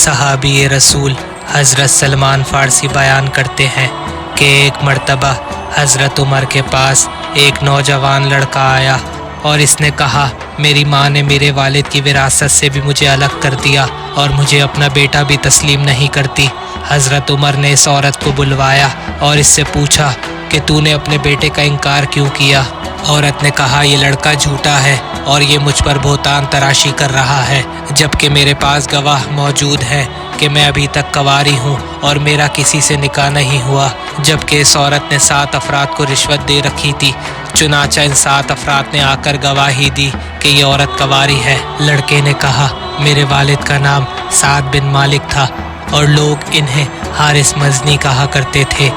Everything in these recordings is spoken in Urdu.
صحابی رسول حضرت سلمان فارسی بیان کرتے ہیں کہ ایک مرتبہ حضرت عمر کے پاس ایک نوجوان لڑکا آیا اور اس نے کہا، میری ماں نے میرے والد کی وراثت سے بھی مجھے الگ کر دیا اور مجھے اپنا بیٹا بھی تسلیم نہیں کرتی۔ حضرت عمر نے اس عورت کو بلوایا اور اس سے پوچھا کہ تو نے اپنے بیٹے کا انکار کیوں کیا؟ عورت نے کہا، یہ لڑکا جھوٹا ہے اور یہ مجھ پر بہتان تراشی کر رہا ہے، جبکہ میرے پاس گواہ موجود ہے کہ میں ابھی تک کنواری ہوں اور میرا کسی سے نکاح نہیں ہوا، جبکہ اس عورت نے 7 افراد کو رشوت دے رکھی تھی۔ چنانچہ ان 7 افراد نے آ کر گواہی دی کہ یہ عورت کنواری ہے۔ لڑکے نے کہا، میرے والد کا نام سعد بن مالک تھا اور لوگ انہیں حارث مزنی کہا کرتے تھے۔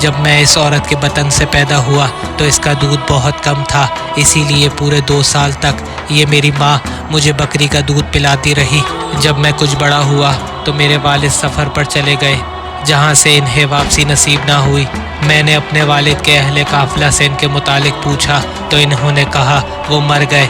جب میں اس عورت کے بطن سے پیدا ہوا تو اس کا دودھ بہت کم تھا، اسی لیے پورے 2 سال تک یہ میری ماں مجھے بکری کا دودھ پلاتی رہی۔ جب میں کچھ بڑا ہوا تو میرے والد سفر پر چلے گئے جہاں سے انہیں واپسی نصیب نہ ہوئی۔ میں نے اپنے والد کے اہل قافلہ سے ان کے متعلق پوچھا تو انہوں نے کہا وہ مر گئے۔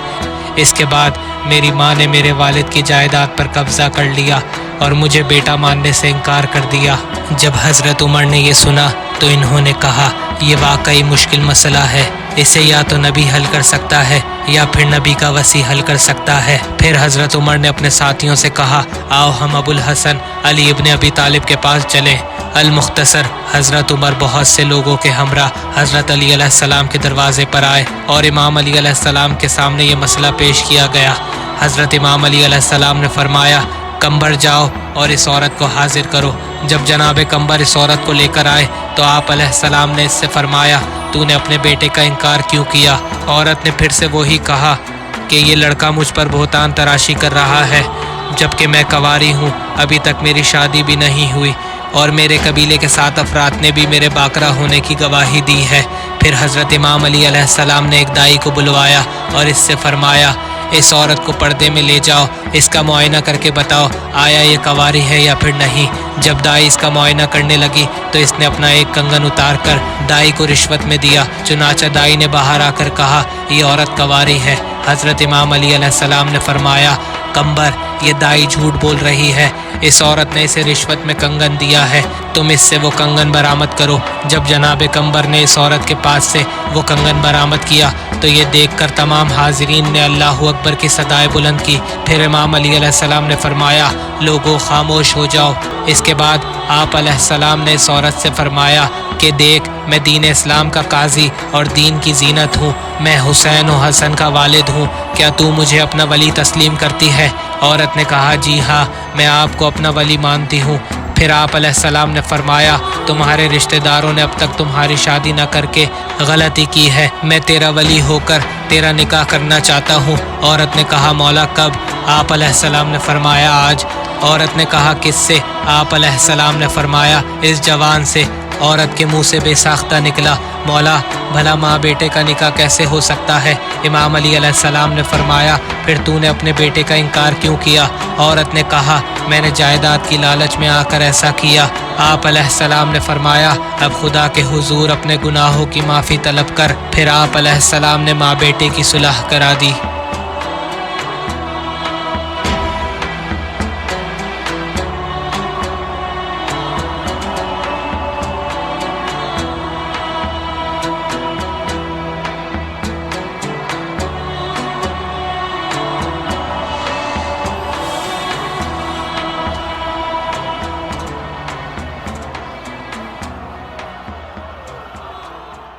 اس کے بعد میری ماں نے میرے والد کی جائیداد پر قبضہ کر لیا اور مجھے بیٹا ماننے سے انکار کر دیا۔ جب حضرت عمر نے یہ سنا تو انہوں نے کہا، یہ واقعی مشکل مسئلہ ہے، اسے یا تو نبی حل کر سکتا ہے یا پھر نبی کا وصی حل کر سکتا ہے۔ پھر حضرت عمر نے اپنے ساتھیوں سے کہا، آؤ ہم ابو الحسن علی ابن ابی طالب کے پاس چلیں۔ المختصر، حضرت عمر بہت سے لوگوں کے ہمراہ حضرت علی علیہ السلام کے دروازے پر آئے اور امام علی علیہ السلام کے سامنے یہ مسئلہ پیش کیا گیا۔ حضرت امام علی علیہ السلام نے فرمایا، قمبر جاؤ اور اس عورت کو حاضر کرو۔ جب جناب قمبر اس عورت کو لے کر آئے تو آپ علیہ السلام نے اس سے فرمایا، تو نے اپنے بیٹے کا انکار کیوں کیا؟ عورت نے پھر سے وہی کہا کہ یہ لڑکا مجھ پر بہتان تراشی کر رہا ہے، جبکہ میں کنواری ہوں، ابھی تک میری شادی بھی نہیں ہوئی اور میرے قبیلے کے 7 افراد نے بھی میرے باکرہ ہونے کی گواہی دی ہے۔ پھر حضرت امام علی علیہ السلام نے ایک دائی کو بلوایا اور اس سے فرمایا، اس عورت کو پردے میں لے جاؤ، اس کا معائنہ کر کے بتاؤ آیا یہ کنواری ہے یا پھر نہیں۔ جب دائی اس کا معائنہ کرنے لگی تو اس نے اپنا ایک کنگن اتار کر دائی کو رشوت میں دیا۔ چنانچہ دائی نے باہر آ کر کہا، یہ عورت کنواری ہے۔ حضرت امام علی علیہ السلام نے فرمایا، قمبر، یہ دائی جھوٹ بول رہی ہے، اس عورت نے اسے رشوت میں کنگن دیا ہے، تم اس سے وہ کنگن برآمد کرو۔ جب جناب قمبر نے اس عورت کے پاس سے وہ کنگن برآمد کیا تو یہ دیکھ کر تمام حاضرین نے اللہ اکبر کی صدائے بلند کی۔ پھر امام علی علیہ السلام نے فرمایا، لوگو خاموش ہو جاؤ۔ اس کے بعد آپ علیہ السلام نے اس عورت سے فرمایا کہ دیکھ، میں دین اسلام کا قاضی اور دین کی زینت ہوں، میں حسین و حسن کا والد ہوں، کیا تو مجھے اپنا ولی تسلیم کرتی ہے؟ عورت نے کہا، جی ہاں، میں آپ کو اپنا ولی مانتی ہوں۔ پھر آپ علیہ السلام نے فرمایا، تمہارے رشتہ داروں نے اب تک تمہاری شادی نہ کر کے غلطی کی ہے، میں تیرا ولی ہو کر تیرا نکاح کرنا چاہتا ہوں۔ عورت نے کہا، مولا کب؟ آپ علیہ السلام نے فرمایا، آج۔ عورت نے کہا، کس سے؟ آپ علیہ السلام نے فرمایا، اس جوان سے۔ عورت کے منہ سے بے ساختہ نکلا، مولا بھلا ماں بیٹے کا نکاح کیسے ہو سکتا ہے؟ امام علی علیہ السلام نے فرمایا، پھر تو نے اپنے بیٹے کا انکار کیوں کیا؟ عورت نے کہا، میں نے جائیداد کی لالچ میں آ کر ایسا کیا۔ آپ علیہ السلام نے فرمایا، اب خدا کے حضور اپنے گناہوں کی معافی طلب کر۔ پھر آپ علیہ السلام نے ماں بیٹے کی صلح کرا دی۔